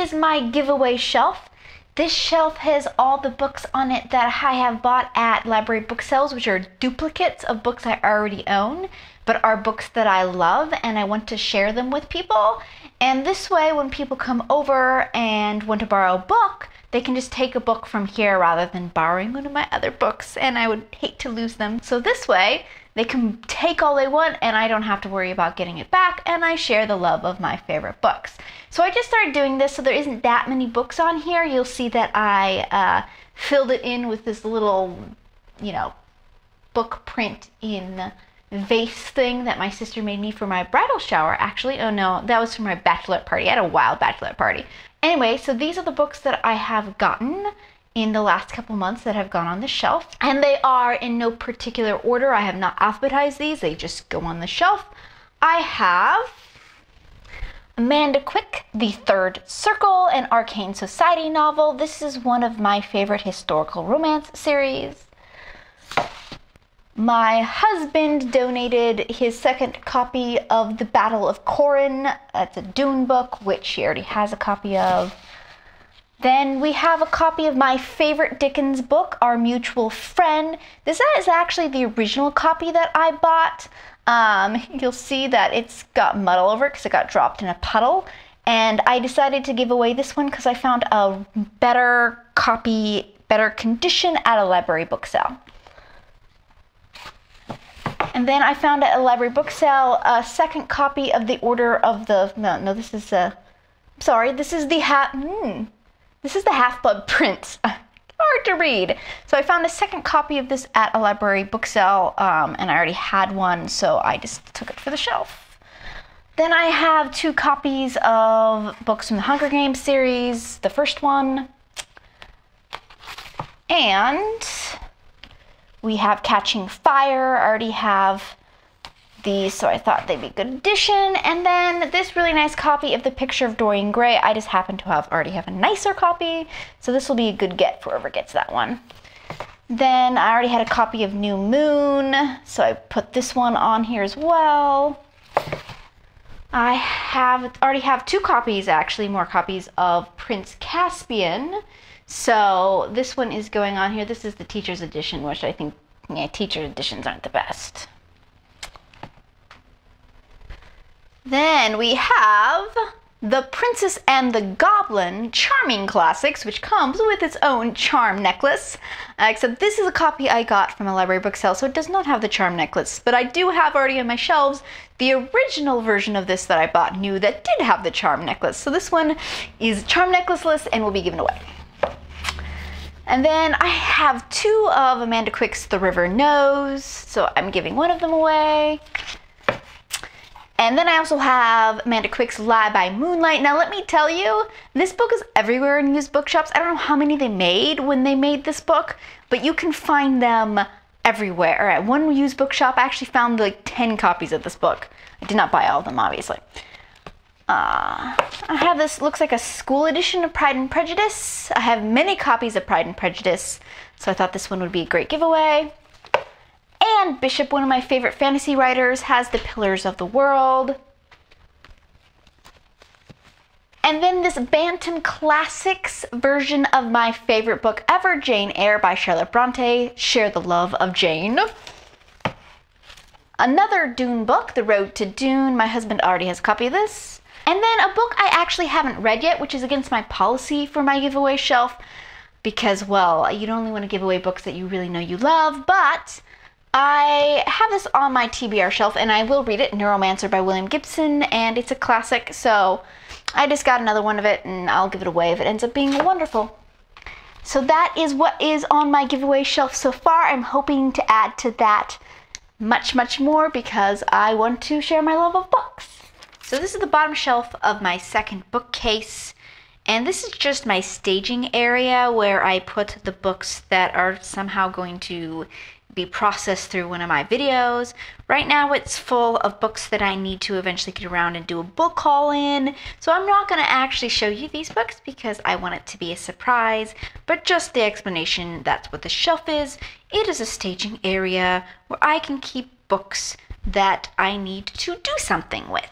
is my giveaway shelf. This shelf has all the books on it that I have bought at library book sales, which are duplicates of books I already own, but are books that I love and I want to share them with people. And this way, when people come over and want to borrow a book, they can just take a book from here rather than borrowing one of my other books, and I would hate to lose them. So this way, they can take all they want and I don't have to worry about getting it back, and I share the love of my favorite books. So I just started doing this so there isn't that many books on here. You'll see that I filled it in with this little, book print in vase thing that my sister made me for my bridal shower, actually. Oh no, that was for my bachelorette party. I had a wild bachelorette party. Anyway, so these are the books that I have gotten in the last couple months that have gone on the shelf, and they are in no particular order. I have not alphabetized these, they just go on the shelf. I have Amanda Quick, The Third Circle, an Arcane Society novel. This is one of my favorite historical romance series. My husband donated his second copy of The Battle of Corin. It's a Dune book, which he already has a copy of. Then we have a copy of my favorite Dickens book, Our Mutual Friend. This is actually the original copy that I bought. You'll see that it's got mud all over it because it got dropped in a puddle. And I decided to give away this one because I found a better copy, better condition at a library book sale. And then I found at a library book sale a second copy of the Order of the... this is the Half-Blood Prince. Hard to read. So I found a second copy of this at a library book sale, and I already had one, so I just took it for the shelf. Then I have 2 copies of books from the Hunger Games series, the first one. And we have Catching Fire. I already have these, so I thought they'd be a good addition. And then this really nice copy of The Picture of Dorian Gray. I just happen to already have a nicer copy, so this will be a good get for whoever gets that one. Then I already had a copy of New Moon, so I put this one on here as well. I already have 2 copies, actually, more copies of Prince Caspian. So this one is going on here. This is the teacher's edition, which I think, teacher editions aren't the best. Then we have The Princess and the Goblin Charming Classics, which comes with its own charm necklace. Except this is a copy I got from a library book sale, so it does not have the charm necklace. But I do have already on my shelves the original version of this that I bought new that did have the charm necklace. So this one is charm necklaceless and will be given away. And then I have 2 of Amanda Quick's The River Knows, so I'm giving one of them away. And then I also have Amanda Quick's Lie by Moonlight. Now let me tell you, this book is everywhere in used bookshops. I don't know how many they made when they made this book, but you can find them everywhere. At one used bookshop, I actually found like 10 copies of this book. I did not buy all of them, obviously. I have this, looks like a school edition of Pride and Prejudice. I have many copies of Pride and Prejudice, so I thought this one would be a great giveaway. And Bishop, one of my favorite fantasy writers, has The Pillars of the World. And then this Bantam Classics version of my favorite book ever, Jane Eyre by Charlotte Bronte, Share the Love of Jane. Another Dune book, The Road to Dune. My husband already has a copy of this. And then a book I actually haven't read yet, which is against my policy for my giveaway shelf, because, well, you'd only want to give away books that you really know you love, but I have this on my TBR shelf, and I will read it, Neuromancer by William Gibson, and it's a classic, so I just got another one of it, and I'll give it away if it ends up being wonderful. So that is what is on my giveaway shelf so far. I'm hoping to add to that much, much more, because I want to share my love of books. So this is the bottom shelf of my second bookcase, and this is just my staging area where I put the books that are somehow going to be processed through one of my videos. Right now it's full of books that I need to eventually get around and do a book haul in, so I'm not going to actually show you these books because I want it to be a surprise, but just the explanation, that's what the shelf is. It is a staging area where I can keep books that I need to do something with.